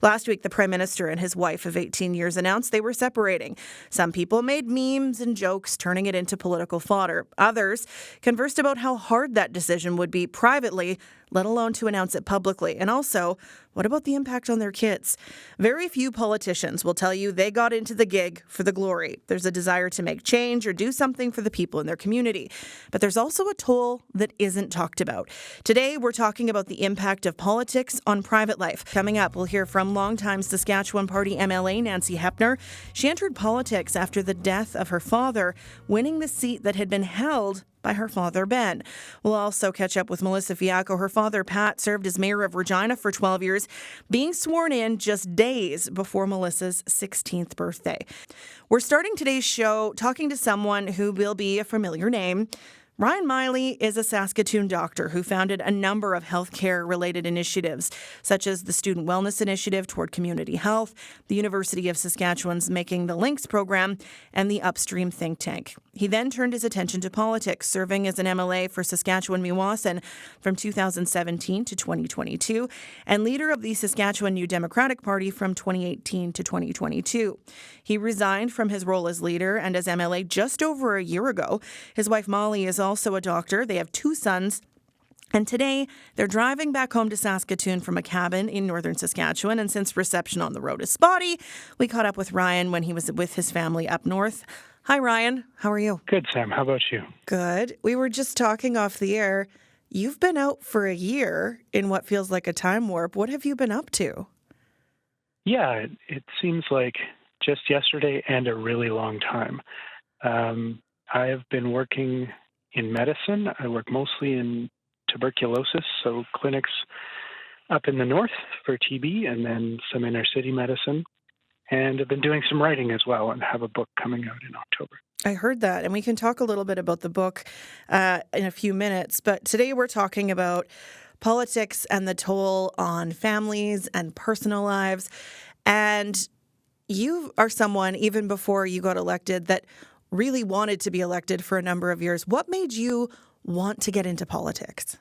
Last week, the Prime Minister and his wife of 18 years announced they were separating. Some people made memes and jokes, turning it into political fodder. Others conversed about how hard that decision would be privately, let alone to announce it publicly. And also, what about the impact on their kids? Very few politicians will tell you they got into the gig for the glory. There's a desire to make change or do something for the people in their community. But there's also a toll that isn't talked about. Today, we're talking about the impact of politics on private life. Coming up, we'll hear from longtime Saskatchewan Party MLA Nancy Hepner. She entered politics after the death of her father, winning the seat that had been held by her father, Ben. We'll also catch up with Melissa Fiacco. Her father, Pat, served as mayor of Regina for 12 years, being sworn in just days before Melissa's 16th birthday. We're starting today's show talking to someone who will be a familiar name. Ryan Miley is a Saskatoon doctor who founded a number of healthcare-related initiatives, such as the Student Wellness Initiative toward community health, the University of Saskatchewan's Making the Links program, and the Upstream think tank. He then turned his attention to politics, serving as an MLA for Saskatchewan-Meewasin from 2017 to 2022, and leader of the Saskatchewan New Democratic Party from 2018 to 2022. He resigned from his role as leader and as MLA just over a year ago. His wife Molly is also a doctor. They have 2 sons. And today, they're driving back home to Saskatoon from a cabin in northern Saskatchewan. And since reception on the road is spotty, we caught up with Ryan when he was with his family up north. Hi, Ryan. How are you? Good, Sam. How about you? Good. We were just talking off the air. You've been out for a year in what feels like a time warp. What have you been up to? Yeah, it seems like just yesterday and a really long time. I have been working in medicine. I work mostly in tuberculosis, so clinics up in the north for TB and then some inner city medicine. And I've been doing some writing as well and have a book coming out in October. I heard that, and we can talk a little bit about the book in a few minutes. But today we're talking about politics and the toll on families and personal lives. And you are someone, even before you got elected, that really wanted to be elected for a number of years. What made you want to get into politics?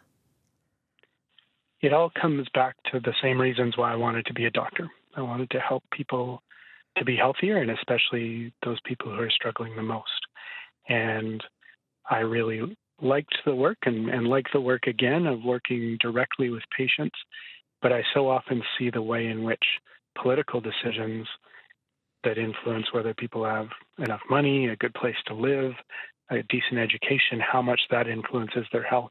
It all comes back to the same reasons why I wanted to be a doctor. I wanted to help people to be healthier, and especially those people who are struggling the most. And I really liked the work and like the work again of working directly with patients. But I so often see the way in which political decisions that influence whether people have enough money, a good place to live, a decent education, how much that influences their health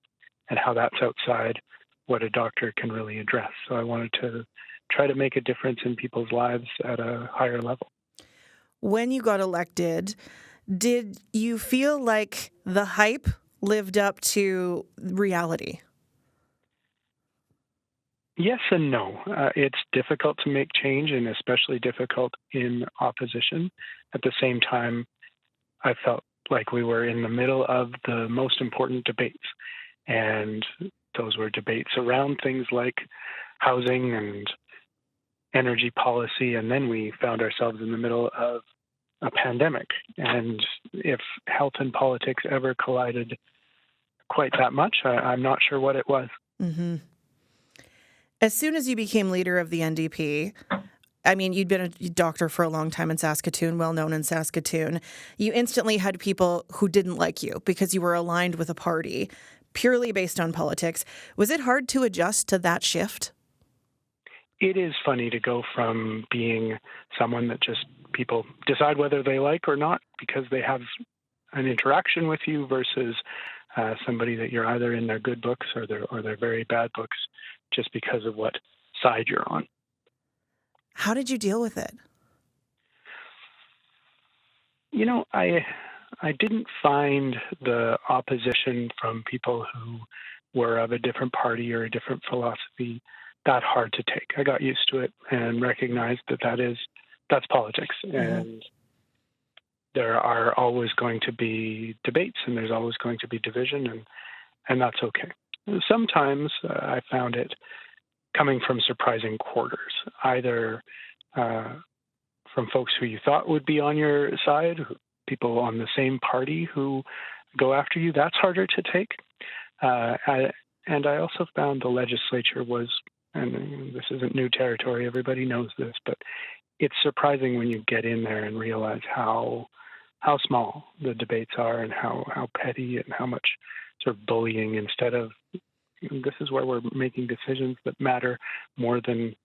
and how that's outside what a doctor can really address. So I wanted to try to make a difference in people's lives at a higher level. When you got elected, did you feel like the hype lived up to reality? Yes and no. It's difficult to make change and especially difficult in opposition. At the same time, I felt like we were in the middle of the most important debates. And those were debates around things like housing and energy policy. And then we found ourselves in the middle of a pandemic. And if health and politics ever collided quite that much, I'm not sure what it was. Mm-hmm. As soon as you became leader of the NDP, I mean, you'd been a doctor for a long time in Saskatoon, well known in Saskatoon. You instantly had people who didn't like you because you were aligned with a party purely based on politics. Was it hard to adjust to that shift? It is funny to go from being someone that just people decide whether they like or not because they have an interaction with you versus somebody that you're either in their good books or their very bad books just because of what side you're on. How did you deal with it? You know, I didn't find the opposition from people who were of a different party or a different philosophy that hard to take. I got used to it and recognized that's politics. Mm-hmm. And there are always going to be debates and there's always going to be division, and that's okay. Sometimes I found it coming from surprising quarters, either from folks who you thought would be on your side, people on the same party who go after you. That's harder to take. And I also found the legislature was and this isn't new territory, everybody knows this, but it's surprising when you get in there and realize how small the debates are and how petty and how much sort of bullying instead of this is where we're making decisions that matter more than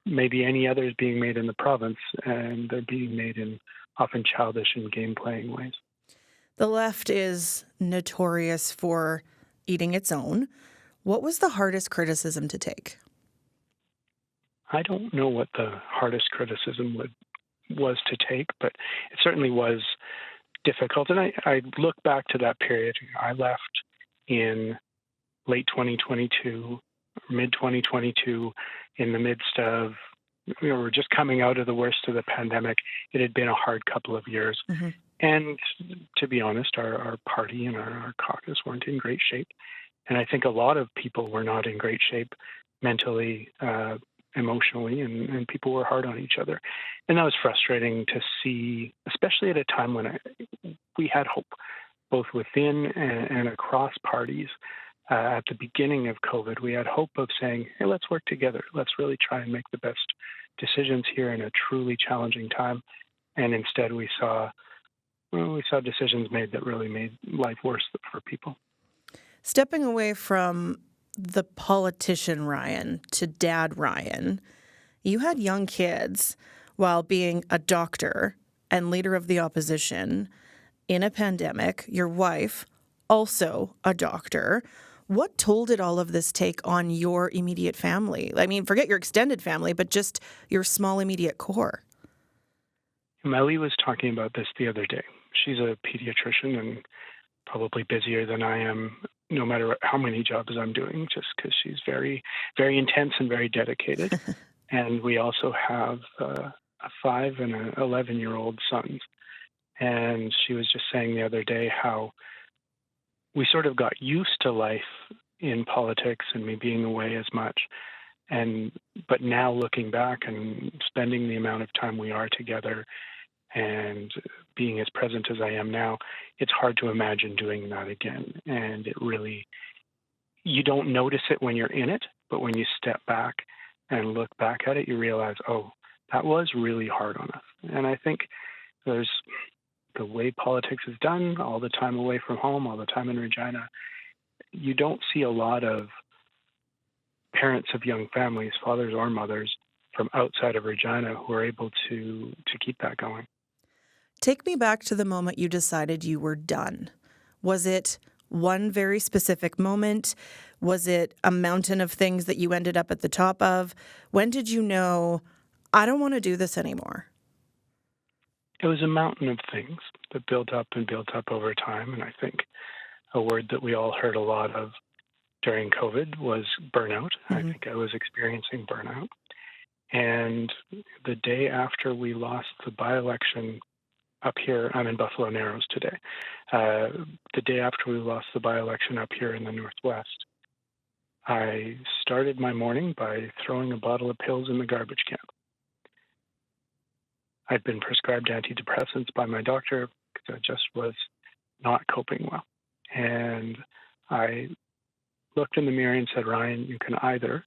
maybe any others being made in the province, and they're being made in often childish and game-playing ways. The left is notorious for eating its own. What was the hardest criticism to take? I don't know what the hardest criticism was to take, but it certainly was difficult. And I look back to that period. I left in late 2022, mid 2022, in the midst of, we're just coming out of the worst of the pandemic. It had been a hard couple of years. Mm-hmm. And to be honest, our party and our caucus weren't in great shape. And I think a lot of people were not in great shape mentally, emotionally, and people were hard on each other. And that was frustrating to see, especially at a time when we had hope, both within and across parties. At the beginning of COVID, we had hope of saying, hey, let's work together. Let's really try and make the best decisions here in a truly challenging time. And instead we saw decisions made that really made life worse for people. Stepping away from the politician Ryan to Dad Ryan, you had young kids while being a doctor and leader of the opposition in a pandemic. Your wife, also a doctor. What toll did all of this take on your immediate family? I mean, forget your extended family, but just your small immediate core. Melly was talking about this the other day. She's a pediatrician and probably busier than I am, no matter how many jobs I'm doing, just because she's very, very intense and very dedicated. And we also have a 5 and an 11-year-old sons. And she was just saying the other day how we sort of got used to life in politics and me being away as much. But now looking back and spending the amount of time we are together and being as present as I am now, it's hard to imagine doing that again. And it really, you don't notice it when you're in it, but when you step back and look back at it, you realize, oh, that was really hard on us. And I think there's the way politics is done, all the time away from home, all the time in Regina, you don't see a lot of parents of young families, fathers or mothers, from outside of Regina who are able to keep that going. Take me back to the moment you decided you were done. Was it one very specific moment? Was it a mountain of things that you ended up at the top of? When did you know, I don't want to do this anymore? It was a mountain of things that built up over time. And I think a word that we all heard a lot of during COVID was burnout. Mm-hmm. I think I was experiencing burnout. And the day after we lost the by-election up here, I'm in Buffalo Narrows today. The day after we lost the by-election up here in the Northwest, I started my morning by throwing a bottle of pills in the garbage can. I'd been prescribed antidepressants by my doctor because I just was not coping well. And I looked in the mirror and said, Ryan, you can either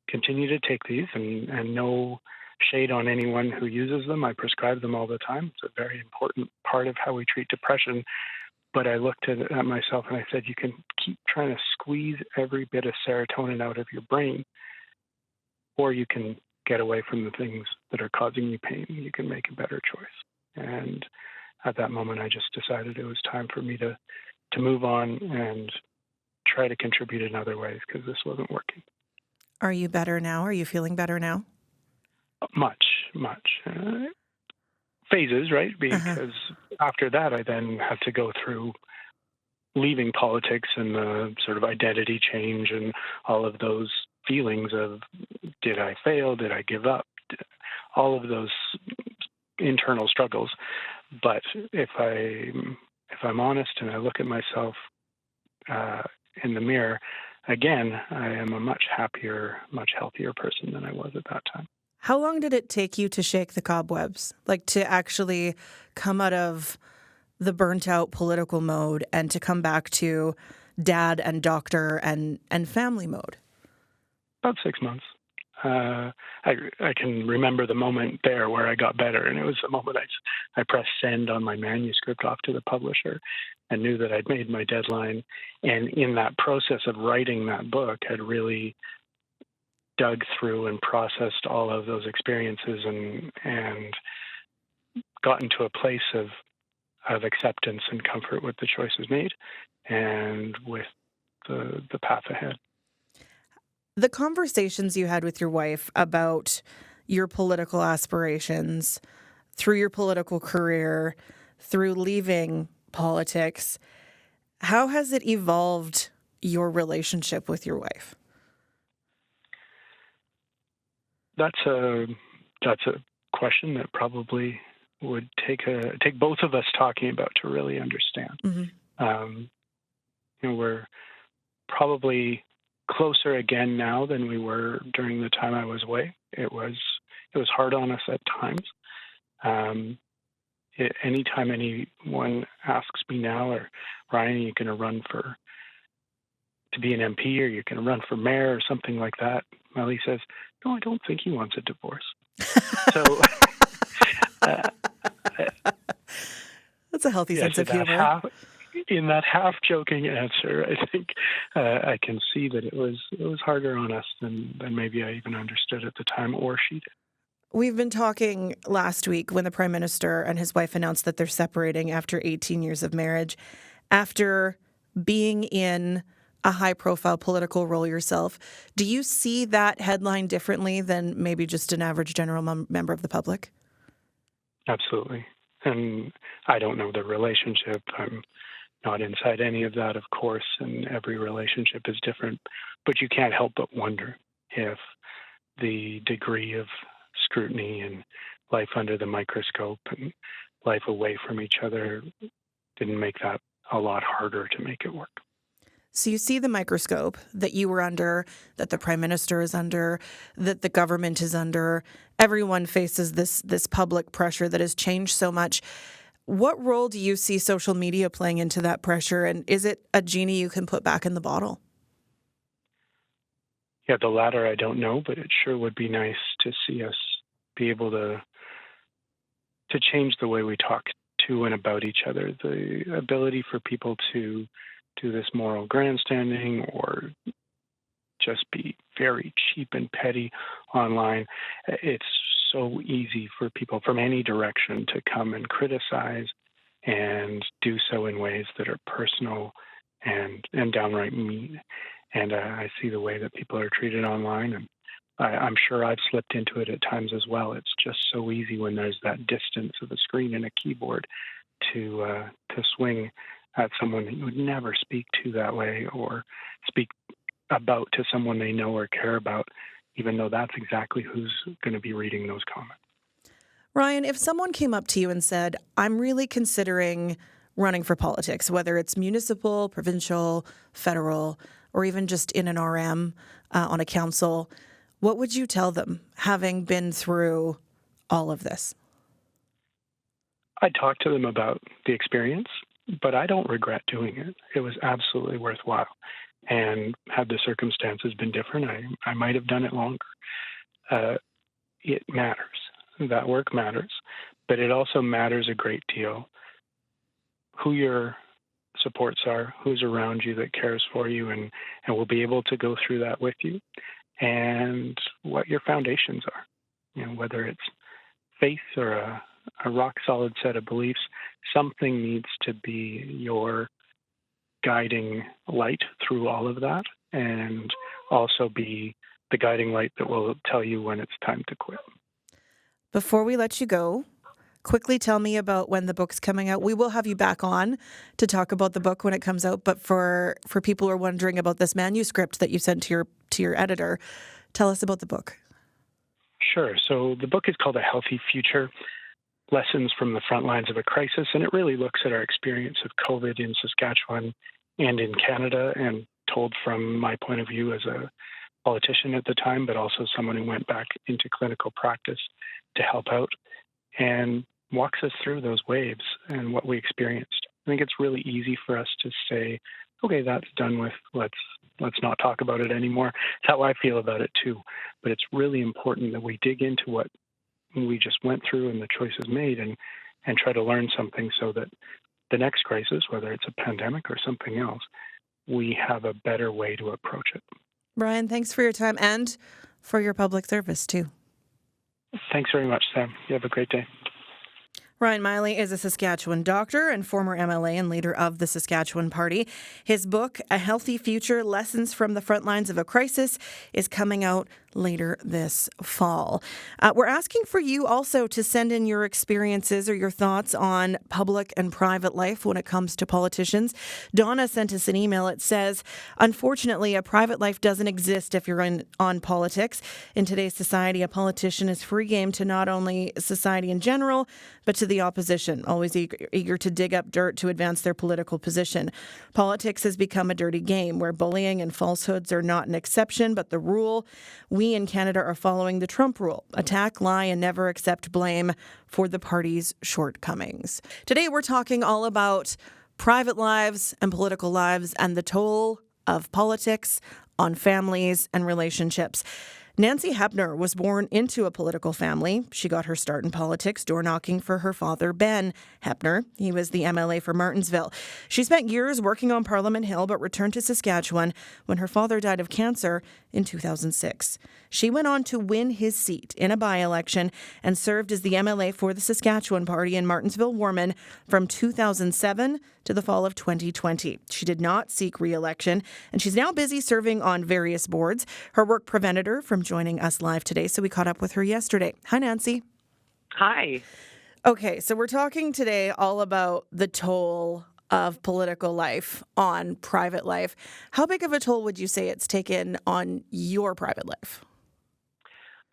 continue to take these, and no shade on anyone who uses them. I prescribe them all the time. It's a very important part of how we treat depression. But I looked at myself and I said, you can keep trying to squeeze every bit of serotonin out of your brain, or you can get away from the things that are causing you pain. You can make a better choice. And at that moment, I just decided it was time for me to move on and try to contribute in other ways because this wasn't working. Are you better now? Are you feeling better now? Much. Phases, right? Because after that, I then had to go through leaving politics and the sort of identity change and all of those feelings of, did I fail? Did I give up? All of those internal struggles. But if I'm honest and I look at myself in the mirror, again, I am a much happier, much healthier person than I was at that time. How long did it take you to shake the cobwebs, like to actually come out of the burnt out political mode and to come back to dad and doctor and family mode? about 6 months. I can remember the moment there where I got better, and it was the moment I pressed send on my manuscript off to the publisher and knew that I'd made my deadline. And in that process of writing that book, I'd really dug through and processed all of those experiences and gotten to a place of acceptance and comfort with the choices made and with the path ahead. The conversations you had with your wife about your political aspirations through your political career, through leaving politics, how has it evolved your relationship with your wife? That's a question that probably would take both of us talking about to really understand. Mm-hmm. We're probably closer again now than we were during the time I was away. It was hard on us at times. Anytime anyone asks me now, or Ryan, are you going to run to be an MP, or you're going to run for mayor or something like that, Melly says, no, I don't think he wants a divorce. So that's a healthy sense of humor. In that half-joking answer, I think I can see that it was harder on us than maybe I even understood at the time, or she did. We've been talking last week when the Prime Minister and his wife announced that they're separating after 18 years of marriage. After being in a high-profile political role yourself, do you see that headline differently than maybe just an average general member of the public? Absolutely. And I don't know the relationship. I'm not inside any of that, of course, and every relationship is different. But you can't help but wonder if the degree of scrutiny and life under the microscope and life away from each other didn't make that a lot harder to make it work. So you see the microscope that you were under, that the Prime Minister is under, that the government is under. Everyone faces this public pressure that has changed so much. What role do you see social media playing into that pressure, and is it a genie you can put back in the bottle? Yeah, the latter I don't know, but it sure would be nice to see us be able to change the way we talk to and about each other. The ability for people to do this moral grandstanding or just be very cheap and petty online. It's so easy for people from any direction to come and criticize and do so in ways that are personal and downright mean. And I see the way that people are treated online, and I'm sure I've slipped into it at times as well. It's just so easy when there's that distance of a screen and a keyboard to swing at someone that you would never speak to that way or speak about to someone they know or care about, even though that's exactly who's going to be reading those comments. Ryan, if someone came up to you and said, I'm really considering running for politics, whether it's municipal, provincial, federal, or even just in an RM on a council, what would you tell them, having been through all of this? I talked to them about the experience, but I don't regret doing it. It was absolutely worthwhile. And had the circumstances been different, I might have done it longer. It matters. That work matters. But it also matters a great deal who your supports are, who's around you that cares for you and will be able to go through that with you, and what your foundations are. Whether it's faith or a rock-solid set of beliefs, something needs to be your guiding light through all of that, and also be the guiding light that will tell you when it's time to quit. Before we let you go, quickly tell me about when the book's coming out. We will have you back on to talk about the book when it comes out, but for people who are wondering about this manuscript that you sent to your editor, tell us about the book. Sure. So the book is called A Healthy Future, Lessons from the Front Lines of a Crisis, and it really looks at our experience of COVID in Saskatchewan and in Canada, and told from my point of view as a politician at the time, but also someone who went back into clinical practice to help out, and walks us through those waves and what we experienced. I think it's really easy for us to say, okay, that's done with. Let's not talk about it anymore. That's how I feel about it too. But it's really important that we dig into what we just went through and the choices made, and try to learn something so that the next crisis, whether it's a pandemic or something else, we have a better way to approach it. Brian, thanks for your time and for your public service too. Thanks very much, Sam. You have a great day. Ryan Miley is a Saskatchewan doctor and former MLA and leader of the Saskatchewan Party. His book, A Healthy Future, Lessons from the Front Lines of a Crisis, is coming out later this fall. We're asking for you also to send in your experiences or your thoughts on public and private life when it comes to politicians. Donna sent us an email. It says, unfortunately, a private life doesn't exist if you're on politics. In today's society, a politician is free game to not only society in general, but to the opposition, always eager to dig up dirt to advance their political position. Politics has become a dirty game where bullying and falsehoods are not an exception, but the rule. We in Canada are following the Trump rule: attack, lie, and never accept blame for the party's shortcomings. Today, we're talking all about private lives and political lives and the toll of politics on families and relationships. Nancy Hepner was born into a political family. She got her start in politics door knocking for her father, Ben Hepner. He was the MLA for Martensville. She spent years working on Parliament Hill but returned to Saskatchewan when her father died of cancer in 2006. She went on to win his seat in a by-election and served as the MLA for the Saskatchewan Party in Martensville-Warman from 2007 to the fall of 2020. She did not seek re-election, and she's now busy serving on various boards. Her work prevented her from joining us live today, so we caught up with her yesterday. Hi, Nancy. Hi. Okay, so we're talking today all about the toll of political life on private life. How big of a toll would you say it's taken on your private life?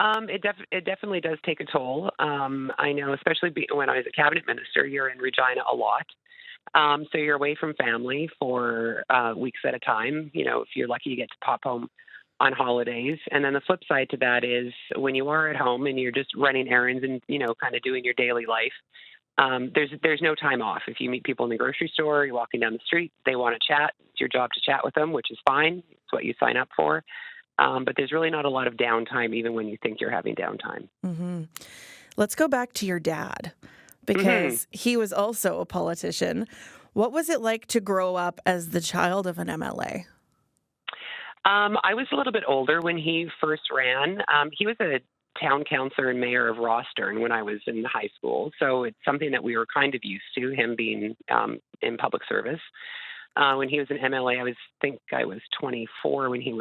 It definitely does take a toll. I know, especially when I was a cabinet minister, you're in Regina a lot. So you're away from family for weeks at a time. You know, if you're lucky, you get to pop home on holidays. And then the flip side to that is when you are at home and you're just running errands and, you know, kind of doing your daily life, there's no time off. If you meet people in the grocery store, you're walking down the street, they want to chat. It's your job to chat with them, which is fine. It's what you sign up for. But there's really not a lot of downtime, even when you think you're having downtime. Mm-hmm. Let's go back to your dad, because he was also a politician. What was it like to grow up as the child of an MLA? I was a little bit older when he first ran. He was a town councillor and mayor of Rostern when I was in high school. So it's something that we were kind of used to, him being in public service. When he was an MLA, I was 24 when he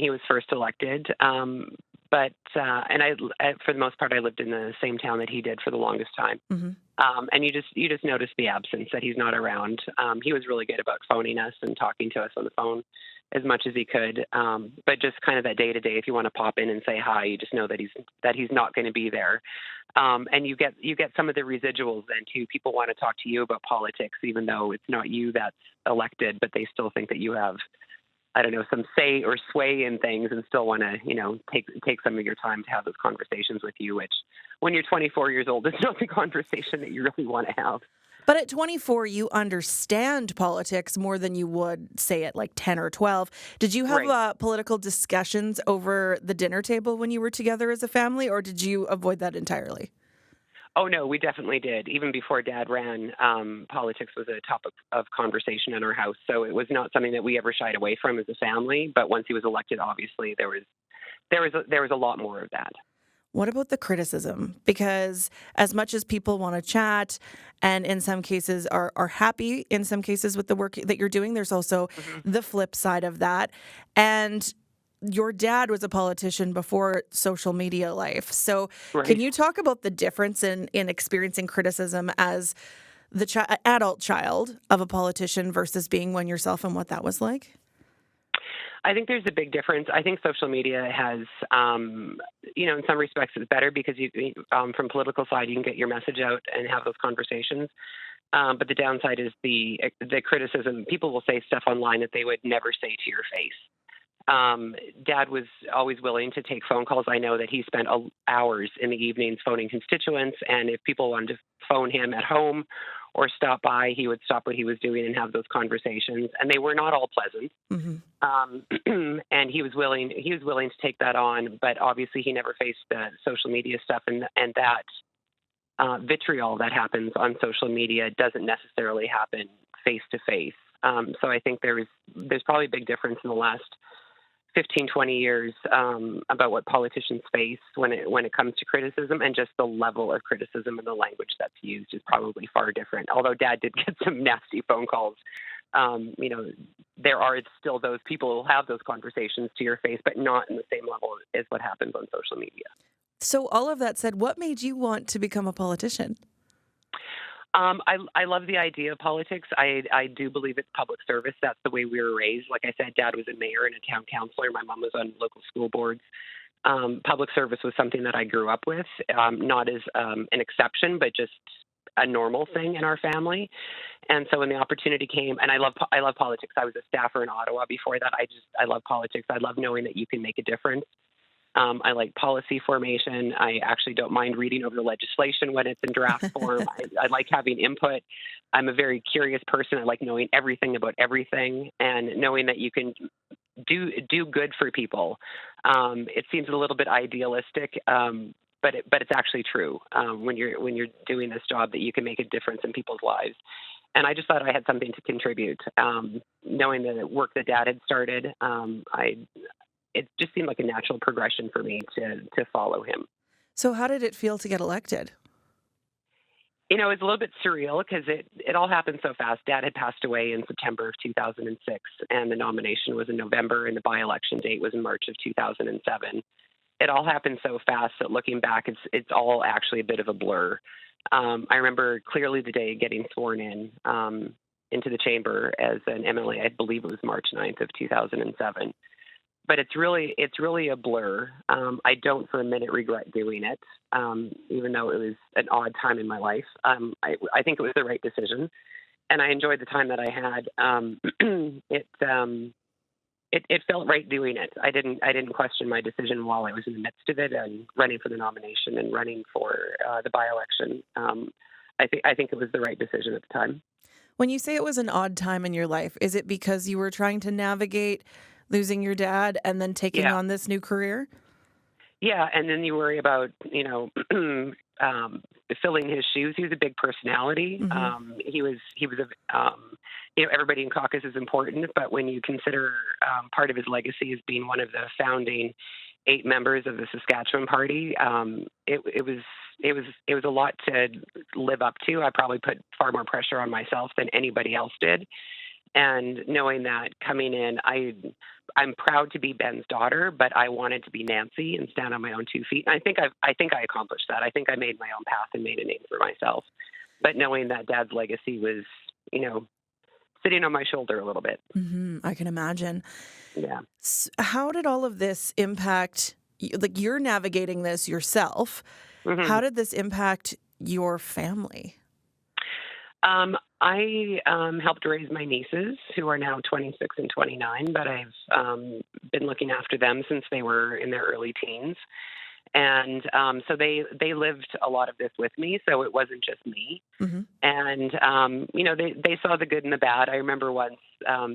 was first elected. But for the most part, I lived in the same town that he did for the longest time. Mm-hmm. And you just notice the absence, that he's not around. He was really good about phoning us and talking to us on the phone as much as he could. But just kind of that day to day, if you want to pop in and say hi, you just know that he's not going to be there. And you get some of the residuals then too. People want to talk to you about politics, even though it's not you that's elected, but they still think that you have, I don't know, some say or sway in things, and still want to, you know, take some of your time to have those conversations with you, which when you're 24 years old, it's not the conversation that you really want to have. But at 24, you understand politics more than you would, say, at like 10 or 12. Did you have political discussions over the dinner table when you were together as a family, or did you avoid that entirely? Oh, no, we definitely did. Even before Dad ran, politics was a topic of conversation in our house. So it was not something that we ever shied away from as a family. But once he was elected, obviously, there was a lot more of that. What about the criticism? Because as much as people want to chat and in some cases are happy in some cases with the work that you're doing, there's also the flip side of that. And your dad was a politician before social media life. So Can you talk about the difference in experiencing criticism as the adult child of a politician versus being one yourself, and what that was like? I think there's a big difference. I think social media has, in some respects it's better because you, from political side, you can get your message out and have those conversations. But the downside is the criticism. People will say stuff online that they would never say to your face. Dad was always willing to take phone calls. I know that he spent hours in the evenings phoning constituents, and if people wanted to phone him at home or stop by, he would stop what he was doing and have those conversations. And they were not all pleasant. And he was willing to take that on, but obviously he never faced the social media stuff, and that vitriol that happens on social media doesn't necessarily happen face to face. So I think there's probably a big difference in the last 15, 20 years about what politicians face when it comes to criticism, and just the level of criticism and the language that's used is probably far different. Although Dad did get some nasty phone calls, there are still those people who will have those conversations to your face, but not in the same level as what happens on social media. So all of that said, what made you want to become a politician? I love the idea of politics. I do believe it's public service. That's the way we were raised. Like I said, Dad was a mayor and a town councilor. My mom was on local school boards. Public service was something that I grew up with, not as an exception, but just a normal thing in our family. And so when the opportunity came, and I love politics. I was a staffer in Ottawa before that. I love politics. I love knowing that you can make a difference. I like policy formation. I actually don't mind reading over the legislation when it's in draft form. I like having input. I'm a very curious person. I like knowing everything about everything and knowing that you can do good for people. It seems a little bit idealistic, but it's actually true when you're doing this job, that you can make a difference in people's lives. And I just thought I had something to contribute. Knowing the work that Dad had started, it just seemed like a natural progression for me to follow him. So how did it feel to get elected? It was a little bit surreal because it all happened so fast. Dad had passed away in September of 2006, and the nomination was in November, and the by-election date was in March of 2007. It all happened so fast that looking back, it's all actually a bit of a blur. I remember clearly the day getting sworn in into the chamber as an MLA. I believe it was March 9th of 2007. But it's really a blur. I don't for a minute regret doing it, even though it was an odd time in my life. I think it was the right decision, and I enjoyed the time that I had. It felt right doing it. I didn't question my decision while I was in the midst of it and running for the nomination and running for the by-election. I think it was the right decision at the time. When you say it was an odd time in your life, is it because you were trying to navigate losing your dad and then taking on this new career? Yeah, and then you worry about, filling his shoes. He was a big personality. He was everybody in caucus is important, but when you consider part of his legacy as being one of the founding 8 members of the Saskatchewan Party, it was a lot to live up to. I probably put far more pressure on myself than anybody else did. And knowing that coming in, I'm proud to be Ben's daughter, but I wanted to be Nancy and stand on my own 2 feet. And I think I accomplished that. I think I made my own path and made a name for myself. But knowing that Dad's legacy was, sitting on my shoulder a little bit. I can imagine. Yeah. How did all of this impact? Like, you're navigating this yourself. How did this impact your family? I helped raise my nieces, who are now 26 and 29, but I've been looking after them since they were in their early teens. And so they lived a lot of this with me, so it wasn't just me. And, they saw the good and the bad. I remember once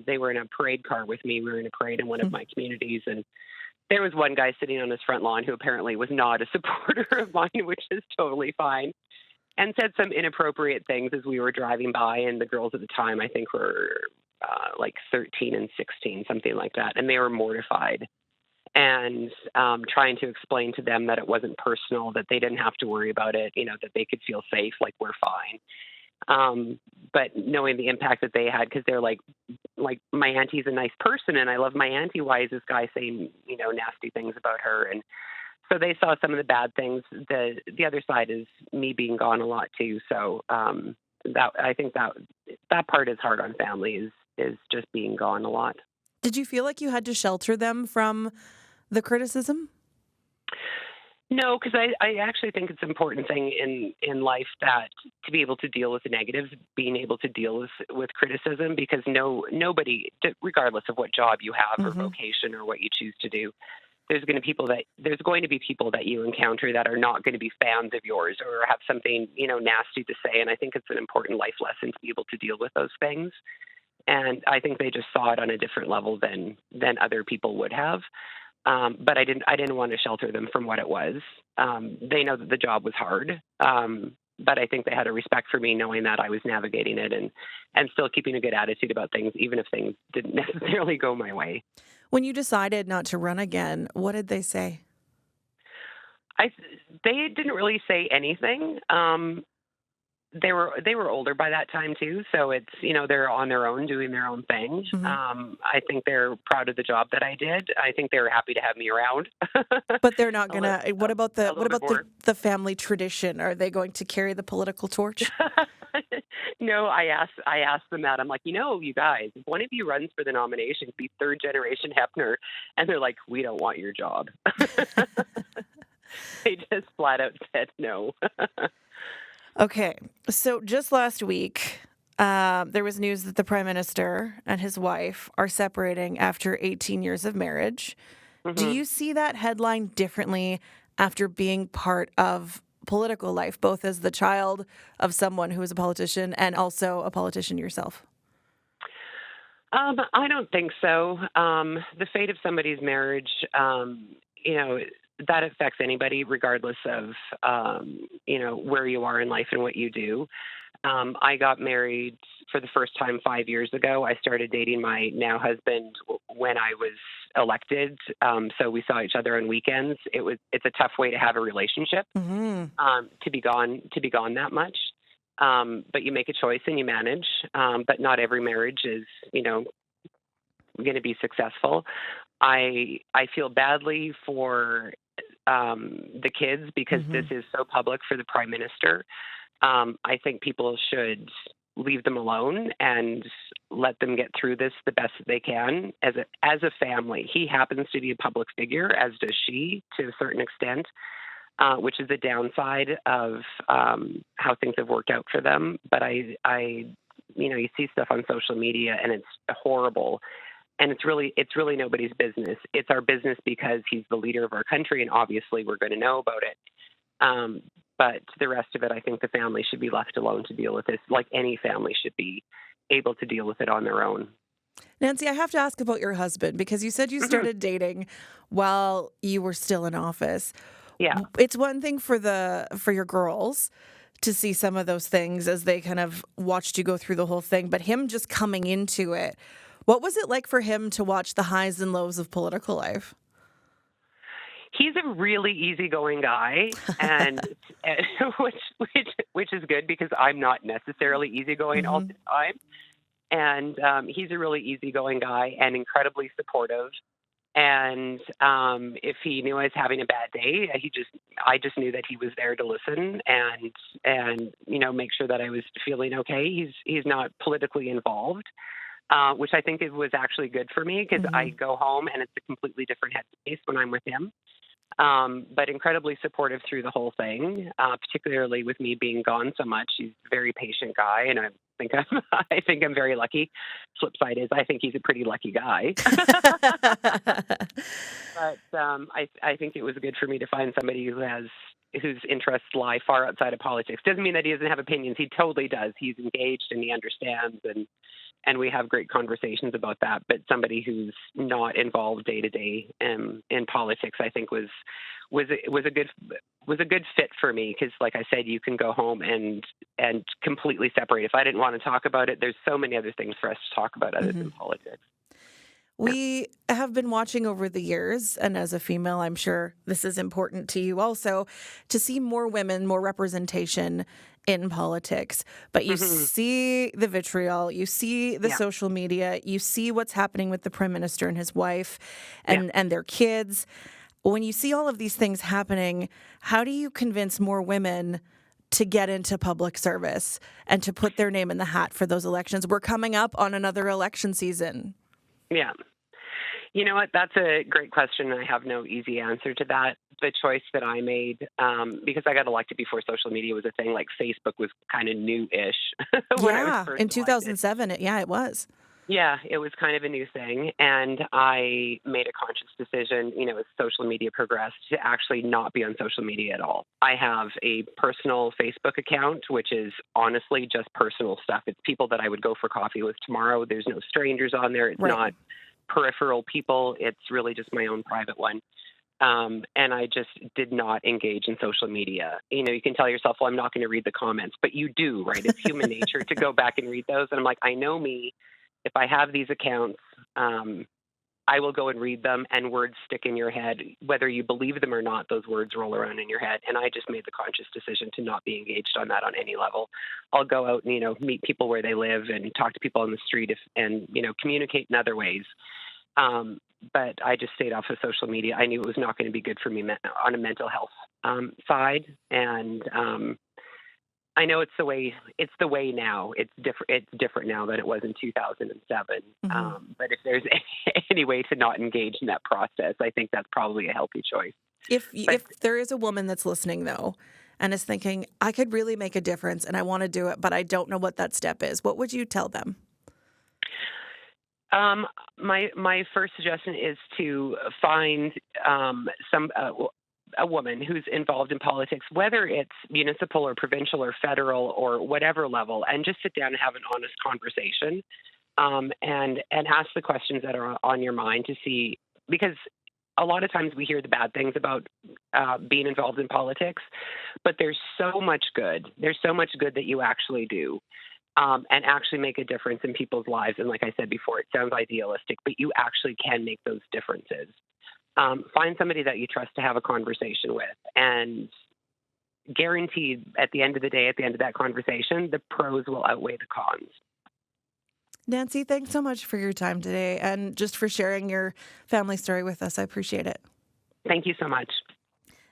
they were in a parade car with me. We were in a parade in one of my communities, and there was one guy sitting on his front lawn who apparently was not a supporter of mine, which is totally fine, and said some inappropriate things as we were driving by. And the girls at the time, I think, were like 13 and 16, something like that. And they were mortified, and trying to explain to them that it wasn't personal, that they didn't have to worry about it, that they could feel safe, like we're fine. But knowing the impact that they had, because they're like my auntie's a nice person and I love my auntie. Why is this guy saying, nasty things about her? And so they saw some of the bad things. The other side is me being gone a lot too. So that I think that part is hard on family, is just being gone a lot. Did you feel like you had to shelter them from the criticism? No, because I actually think it's an important thing in life that to be able to deal with the negatives, being able to deal with criticism, because nobody, regardless of what job you have or vocation or what you choose to do, there's going to be people that you encounter that are not going to be fans of yours or have something, nasty to say. And I think it's an important life lesson to be able to deal with those things. And I think they just saw it on a different level than other people would have. But I didn't want to shelter them from what it was. They know that the job was hard. But I think they had a respect for me, knowing that I was navigating it and still keeping a good attitude about things, even if things didn't necessarily go my way. When you decided not to run again, what did they say? They didn't really say anything. They were older by that time too, so it's they're on their own doing their own thing. Mm-hmm. I think they're proud of the job that I did. I think they were happy to have me around. But they're not gonna. What about more. the family tradition? Are they going to carry the political torch? No, I asked them that. I'm like, you guys, if one of you runs for the nomination, be third generation Hefner, and they're like, we don't want your job. They just flat out said no. Okay, so just last week, there was news that the Prime Minister and his wife are separating after 18 years of marriage. Mm-hmm. Do you see that headline differently after being part of political life, both as the child of someone who is a politician and also a politician yourself? I don't think so. The fate of somebody's marriage, that affects anybody regardless of, where you are in life and what you do. I got married for the first time 5 years ago. I started dating my now husband when I was elected. So we saw each other on weekends. It's a tough way to have a relationship, mm-hmm. To be gone that much. But you make a choice and you manage. But not every marriage is, going to be successful. I feel badly for the kids because mm-hmm. this is so public for the Prime Minister. I think people should leave them alone and let them get through this the best that they can as a family. He happens to be a public figure, as does she, to a certain extent, which is the downside of how things have worked out for them. But I you see stuff on social media and it's horrible. And it's really nobody's business. It's our business because he's the leader of our country, and obviously we're going to know about it. But the rest of it, I think the family should be left alone to deal with this, like any family should be able to deal with it on their own. Nancy, I have to ask about your husband because you said you started dating while you were still in office. Yeah. It's one thing for your girls to see some of those things as they kind of watched you go through the whole thing, but him just coming into it, what was it like for him to watch the highs and lows of political life? He's a really easygoing guy, and which is good because I'm not necessarily easygoing all the time. And he's a really easygoing guy and incredibly supportive. And if he knew I was having a bad day, I just knew that he was there to listen and make sure that I was feeling okay. He's not politically involved. Which I think it was actually good for me because I go home and it's a completely different headspace when I'm with him. But incredibly supportive through the whole thing, particularly with me being gone so much. He's a very patient guy, and I think I'm very lucky. Flip side is I think he's a pretty lucky guy. But I think it was good for me to find somebody whose interests lie far outside of politics. Doesn't mean that he doesn't have opinions. He totally does. He's engaged and he understands and we have great conversations about that. But somebody who's not involved day to day in politics, I think was a good fit for me because, like I said, you can go home and completely separate. If I didn't want to talk about it, there's so many other things for us to talk about other than politics. We have been watching over the years, and as a female, I'm sure this is important to you also, to see more women, more representation in politics. But you see the vitriol, you see the social media, you see what's happening with the Prime Minister and his wife and their kids. When you see all of these things happening, how do you convince more women to get into public service and to put their name in the hat for those elections? We're coming up on another election season. Yeah. You know what? That's a great question. I have no easy answer to that. The choice that I made, because I got elected before social media was a thing, like Facebook was kind of new-ish. In 2007, it was. Yeah, it was kind of a new thing. And I made a conscious decision, as social media progressed, to actually not be on social media at all. I have a personal Facebook account, which is honestly just personal stuff. It's people that I would go for coffee with tomorrow. There's no strangers on there. It's not peripheral people. It's really just my own private one. And I just did not engage in social media. You can tell yourself, well, I'm not going to read the comments, but you do, right? It's human nature to go back and read those. And I'm like, I know me. If I have these accounts, I will go and read them, and words stick in your head. Whether you believe them or not, those words roll around in your head. And I just made the conscious decision to not be engaged on that on any level. I'll go out and, meet people where they live and talk to people on the street and communicate in other ways. But I just stayed off of social media. I knew it was not going to be good for me on a mental health side. And I know it's the way now. It's different now than it was in 2007. But if there's any way to not engage in that process, I think that's probably a healthy choice. If there is a woman that's listening, though, and is thinking, I could really make a difference and I want to do it, but I don't know what that step is, what would you tell them? My first suggestion is to find a woman who's involved in politics, whether it's municipal or provincial or federal or whatever level, and just sit down and have an honest conversation, and ask the questions that are on your mind to see, because a lot of times we hear the bad things about being involved in politics, but there's so much good. There's so much good that you actually do. And actually make a difference in people's lives. And like I said before, it sounds idealistic, but you actually can make those differences. Find somebody that you trust to have a conversation with, and guaranteed at the end of the day, at the end of that conversation, the pros will outweigh the cons. Nancy, thanks so much for your time today and just for sharing your family story with us. I appreciate it. Thank you so much.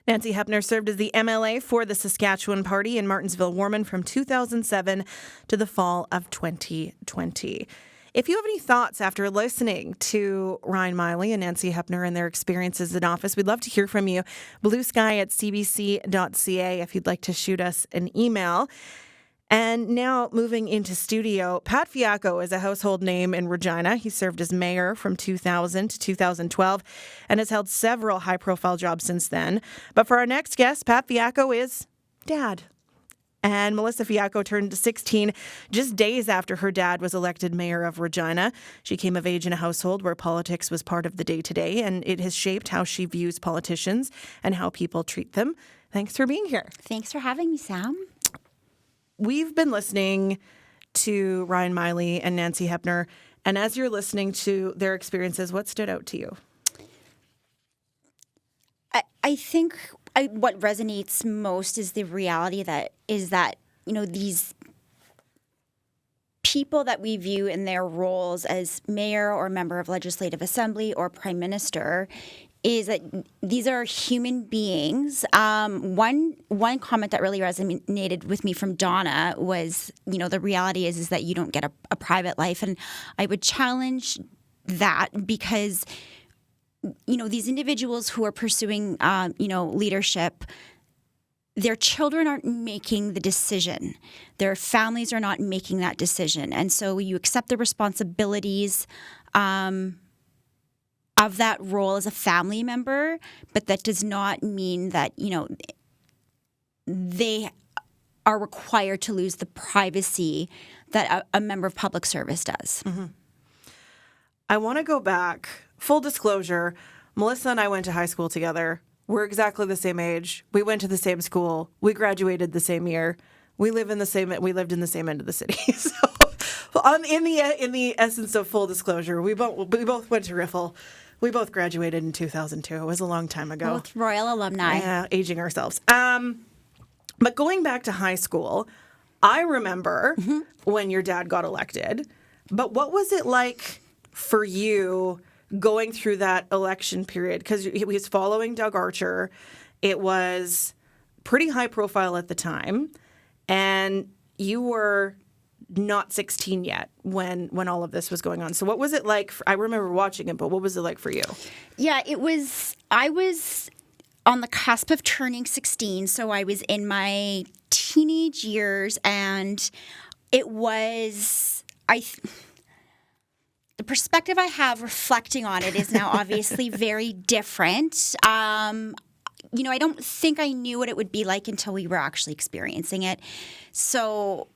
Nancy Hepner served as the MLA for the Saskatchewan Party in Martensville-Warman from 2007 to the fall of 2020. If you have any thoughts after listening to Ryan Miley and Nancy Hepner and their experiences in office, we'd love to hear from you. bluesky@cbc.ca if you'd like to shoot us an email. And now moving into studio, Pat Fiacco is a household name in Regina. He served as mayor from 2000 to 2012 and has held several high-profile jobs since then. But for our next guest, Pat Fiacco is dad. And Melissa Fiacco turned 16 just days after her dad was elected mayor of Regina. She came of age in a household where politics was part of the day-to-day, and it has shaped how she views politicians and how people treat them. Thanks for being here. Thanks for having me, Sam. We've been listening to Ryan Miley and Nancy Hepner, and as you're listening to their experiences, what stood out to you? I think what resonates most is the reality that these people that we view in their roles as mayor or member of legislative assembly or prime minister is that these are human beings. One comment that really resonated with me from Donna was, the reality is that you don't get a private life. And I would challenge that because, these individuals who are pursuing, leadership, their children aren't making the decision. Their families are not making that decision. And so you accept the responsibilities of that role as a family member, but that does not mean that, they are required to lose the privacy that a member of public service does. Mm-hmm. I want to go back. Full disclosure, Melissa and I went to high school together. We're exactly the same age. We went to the same school. We graduated the same year. We lived in the same end of the city. So in the essence of full disclosure, we both went to Riffle. We both graduated in 2002. It was a long time ago. Both Royal alumni. Yeah, aging ourselves. But going back to high school, I remember when your dad got elected. But what was it like for you going through that election period? Because he was following Doug Archer. It was pretty high profile at the time. And you were not 16 yet when all of this was going on. So what was it like? I remember watching it, but what was it like for you? Yeah, I was on the cusp of turning 16, so I was in my teenage years, and it was, the perspective I have reflecting on it is now obviously very different. I don't think I knew what it would be like until we were actually experiencing it. So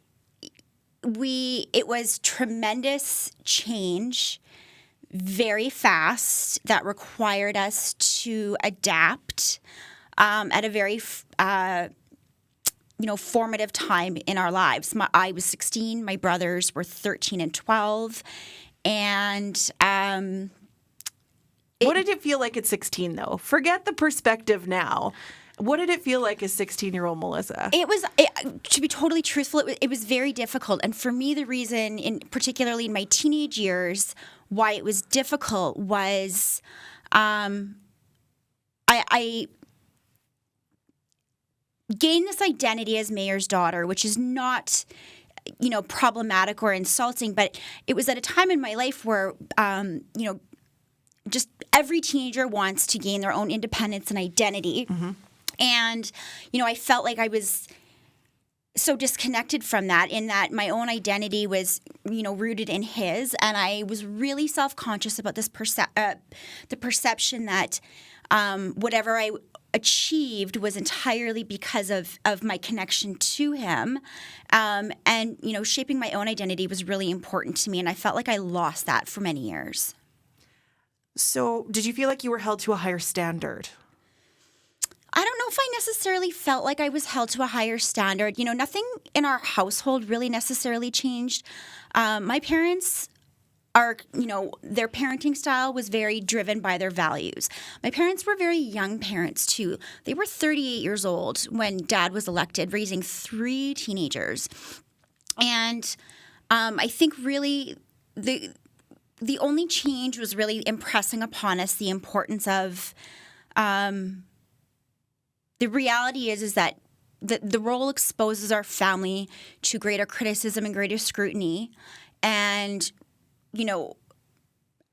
it was tremendous change, very fast, that required us to adapt at a very formative time in our lives. I was 16, my brothers were 13 and 12, and what did it feel like at 16, though? Forget the perspective now. What did it feel like as 16-year-old Melissa? To be totally truthful, it was very difficult. And for me, the reason, particularly in my teenage years, why it was difficult was I gained this identity as mayor's daughter, which is not problematic or insulting, but it was at a time in my life where just every teenager wants to gain their own independence and identity. Mm-hmm. And, I felt like I was so disconnected from that, in that my own identity was, rooted in his. And I was really self-conscious about this the perception that whatever I achieved was entirely because of my connection to him. And, shaping my own identity was really important to me. And I felt like I lost that for many years. So did you feel like you were held to a higher standard? I don't know if I necessarily felt like I was held to a higher standard. Nothing in our household really necessarily changed. My parents their parenting style was very driven by their values. My parents were very young parents too. They were 38 years old when Dad was elected, raising 3 teenagers. And I think really the only change was really impressing upon us the importance of the reality is that the role exposes our family to greater criticism and greater scrutiny. And,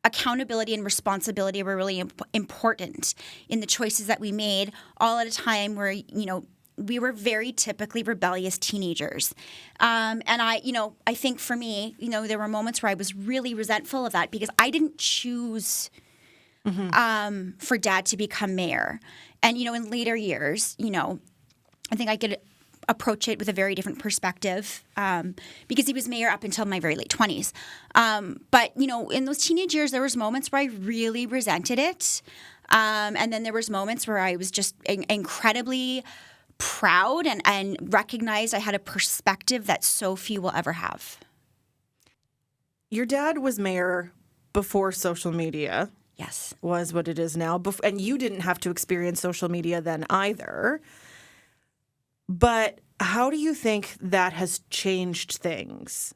accountability and responsibility were really important in the choices that we made, all at a time where, we were very typically rebellious teenagers. And I think for me, there were moments where I was really resentful of that because I didn't choose for Dad to become mayor. And, in later years, I think I could approach it with a very different perspective because he was mayor up until my very late 20s. But, in those teenage years, there was moments where I really resented it. And then there was moments where I was just incredibly proud and recognized I had a perspective that so few will ever have. Your dad was mayor before social media. Yes. Was what it is now. And you didn't have to experience social media then either. But how do you think that has changed things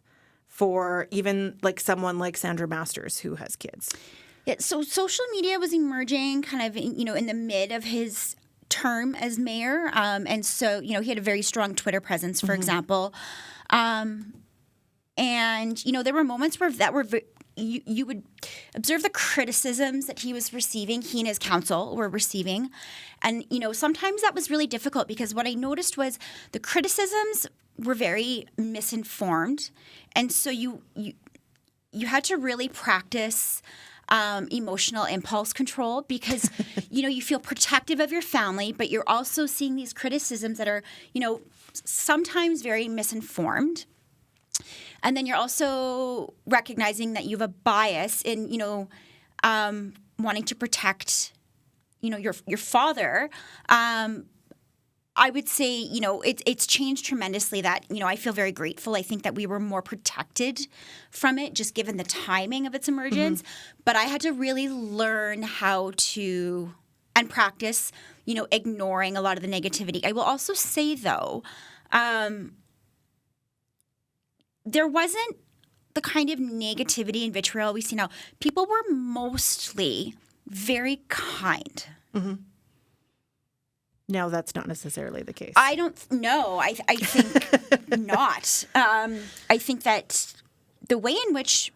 for even like someone like Sandra Masters who has kids? Yeah, so social media was emerging kind of, in the mid of his term as mayor. And so, he had a very strong Twitter presence, for example. And, there were moments where you would observe the criticisms that he was receiving, he and his council were receiving. And, sometimes that was really difficult because what I noticed was the criticisms were very misinformed. And so you had to really practice emotional impulse control because, you feel protective of your family, but you're also seeing these criticisms that are, sometimes very misinformed. And then you're also recognizing that you have a bias in, wanting to protect, your father. I would say, it's changed tremendously that, I feel very grateful. I think that we were more protected from it, just given the timing of its emergence. But I had to really learn how to, and practice, ignoring a lot of the negativity. I will also say, though, there wasn't the kind of negativity and vitriol we see now. People were mostly very kind. Mm-hmm. No, that's not necessarily the case. I don't know. I think not. I think that the way in which,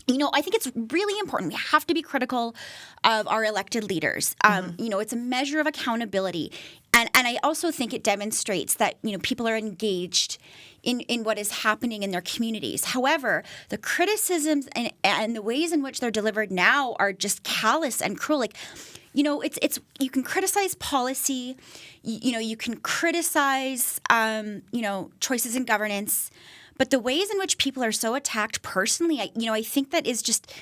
I think it's really important. We have to be critical of our elected leaders. It's a measure of accountability. And I also think it demonstrates that, people are engaged in what is happening in their communities. However, the criticisms and the ways in which they're delivered now are just callous and cruel. Like, it's you can criticize policy, you can criticize, choices in governance, but the ways in which people are so attacked personally, I think that is just,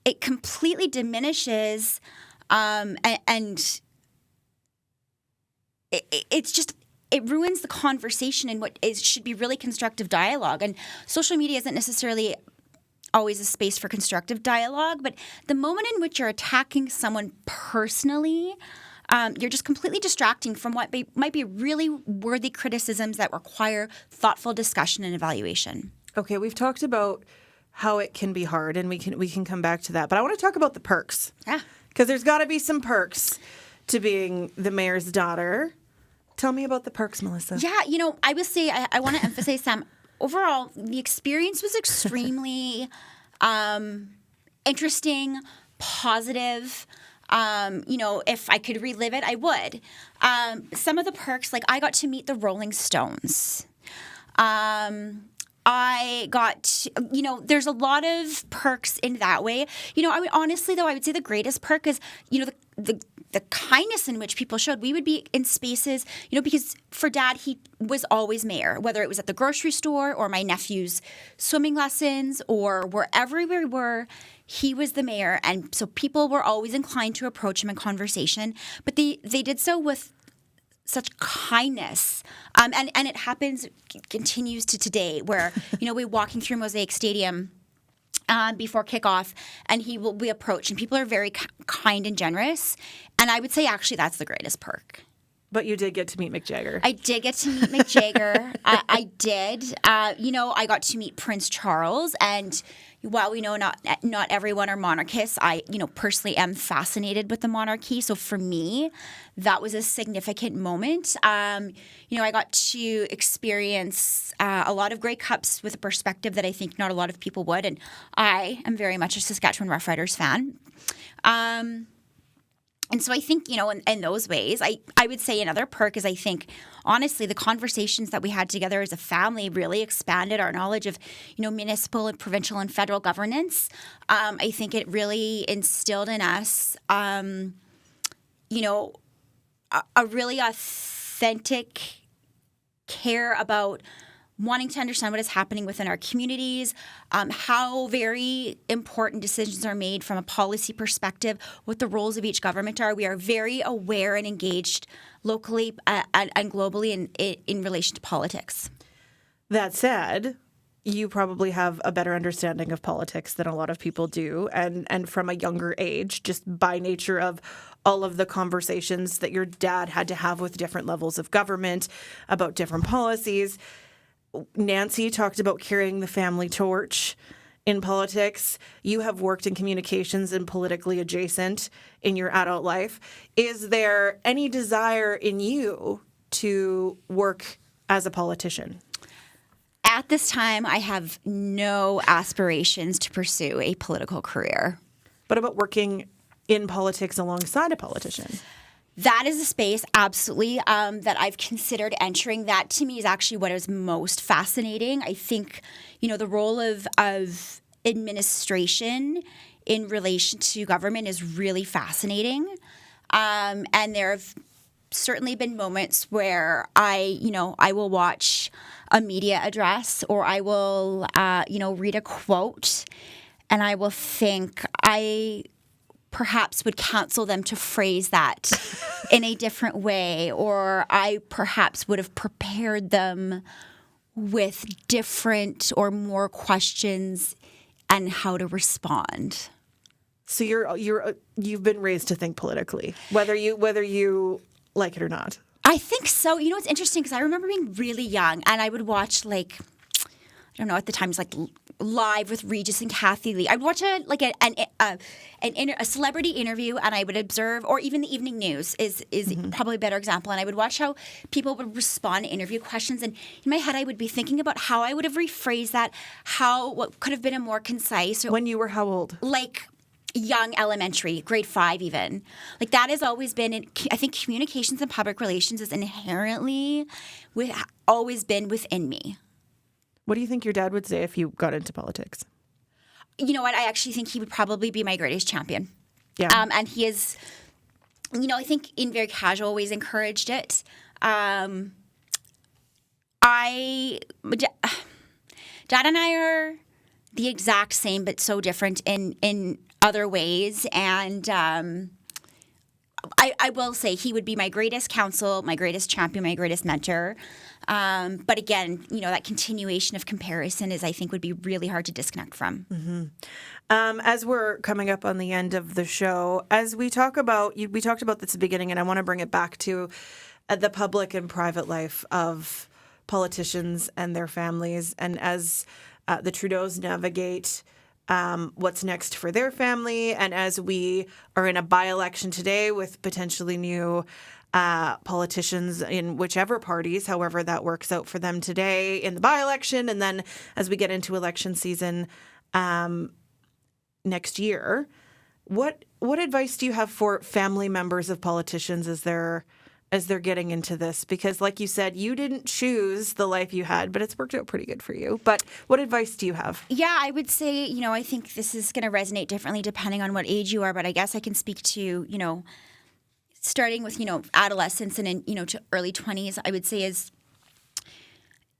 it completely diminishes, and it's just, it ruins the conversation in what should be really constructive dialogue. And social media isn't necessarily always a space for constructive dialogue, but the moment in which you're attacking someone personally, you're just completely distracting from what might be really worthy criticisms that require thoughtful discussion and evaluation. Okay, we've talked about how it can be hard, and we can come back to that. But I want to talk about the perks. Yeah. Because there's got to be some perks to being the mayor's daughter. Tell me about the perks, Melissa. Yeah, I would say, I want to emphasize, Sam, overall, the experience was extremely interesting, positive. If I could relive it, I would. Some of the perks, like I got to meet the Rolling Stones. I got, there's a lot of perks in that way. Honestly, though, I would say the greatest perk is, the kindness in which people showed. We would be in spaces, because for Dad, he was always mayor, whether it was at the grocery store or my nephew's swimming lessons or wherever we were, he was the mayor. And so people were always inclined to approach him in conversation, but they did so with such kindness. And it continues to today where, we're walking through Mosaic Stadium before kickoff, and he will be approached, and people are very kind and generous. And I would say, actually, that's the greatest perk. But you did get to meet Mick Jagger. I did get to meet Mick Jagger. I did. I got to meet Prince Charles, and while we know not everyone are monarchists, I personally am fascinated with the monarchy. So for me, that was a significant moment. I got to experience a lot of Grey Cups with a perspective that I think not a lot of people would, and I am very much a Saskatchewan Roughriders fan. And so I think, in those ways, I would say another perk is, I think, honestly, the conversations that we had together as a family really expanded our knowledge of, municipal and provincial and federal governance. I think it really instilled in us, a really authentic care about wanting to understand what is happening within our communities, how very important decisions are made from a policy perspective, what the roles of each government are. We are very aware and engaged locally and globally in relation to politics. That said, you probably have a better understanding of politics than a lot of people do, and from a younger age, just by nature of all of the conversations that your dad had to have with different levels of government about different policies. Nancy talked about carrying the family torch in politics. You have worked in communications and politically adjacent in your adult life. Is there any desire in you to work as a politician? At this time, I have no aspirations to pursue a political career. What about working in politics alongside a politician? That is a space, absolutely, that I've considered entering. That, to me, is actually what is most fascinating. I think, the role of administration in relation to government is really fascinating. And there have certainly been moments where I will watch a media address, or I will, read a quote, and I will think, I perhaps would counsel them to phrase that in a different way, or I perhaps would have prepared them with different or more questions and how to respond. So you've been raised to think politically, whether you like it or not. I think so. It's interesting because I remember being really young, and I would watch I don't know, at the time it was Live with Regis and Kathy Lee. I'd watch a celebrity interview, and I would observe, or even the evening news is probably a better example. And I would watch how people would respond to interview questions, and in my head I would be thinking about how I would have rephrased that, what could have been a more concise. When you were how old? young elementary, grade 5 even. Like that has always been, I think communications and public relations is inherently always been within me. What do you think your dad would say if you got into politics? You know what? I actually think he would probably be my greatest champion. Yeah. And he is, I think in very casual ways encouraged it. Dad and I are the exact same, but so different in other ways. And I will say he would be my greatest counsel, my greatest champion, my greatest mentor. But again, that continuation of comparison I think would be really hard to disconnect from. Mm-hmm. As we're coming up on the end of the show, as we talked about this at the beginning, and I want to bring it back to the public and private life of politicians and their families, and as the Trudeaus navigate what's next for their family, and as we are in a by-election today with potentially new politicians in whichever parties, however that works out for them today in the by-election, and then as we get into election season next year, what advice do you have for family members of politicians as they're getting into this? Because like you said, you didn't choose the life you had, but it's worked out pretty good for you. But what advice do you have? Yeah, I would say, I think this is going to resonate differently depending on what age you are, but I guess I can speak to, starting with, adolescence and in, to early 20s, I would say is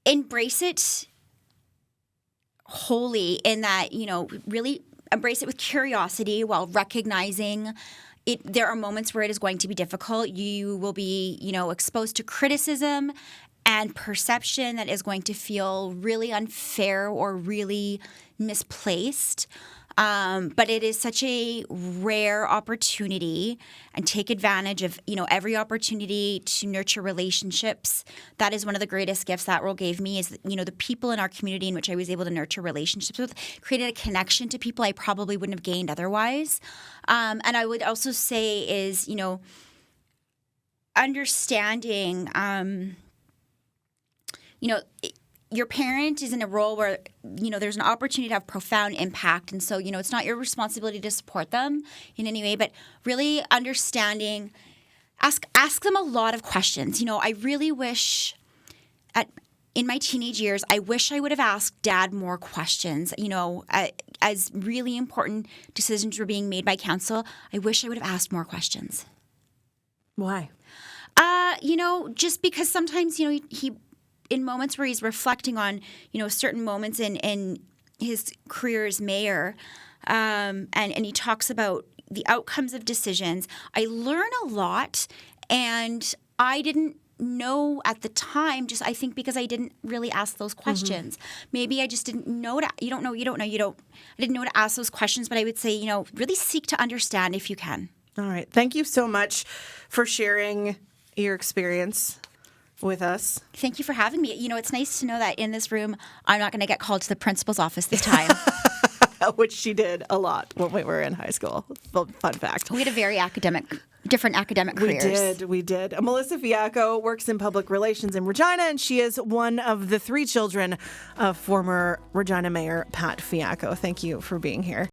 embrace it wholly in that, really embrace it with curiosity while recognizing there are moments where it is going to be difficult. You will be, exposed to criticism and perception that is going to feel really unfair or really misplaced. But it is such a rare opportunity, and take advantage of, every opportunity to nurture relationships. That is one of the greatest gifts that role gave me is, the people in our community in which I was able to nurture relationships with, created a connection to people I probably wouldn't have gained otherwise. And I would also say is, understanding, your parent is in a role where, there's an opportunity to have profound impact. And so, it's not your responsibility to support them in any way, but really understanding, ask them a lot of questions. I really wish in my teenage years, I wish I would have asked Dad more questions. As really important decisions were being made by council, I wish I would have asked more questions. Why? Just because sometimes, he in moments where he's reflecting on, certain moments in his career as mayor, and he talks about the outcomes of decisions, I learn a lot, and I didn't know at the time, just I think because I didn't really ask those questions. Mm-hmm. Maybe I just didn't know I didn't know to ask those questions, but I would say, really seek to understand if you can. All right. Thank you so much for sharing your experience with us. Thank you for having me. It's nice to know that in this room, I'm not going to get called to the principal's office this time. Which she did a lot when we were in high school. Fun fact. We had a very different academic careers. We did. Melissa Fiacco works in public relations in Regina, and she is one of the 3 children of former Regina Mayor Pat Fiacco. Thank you for being here.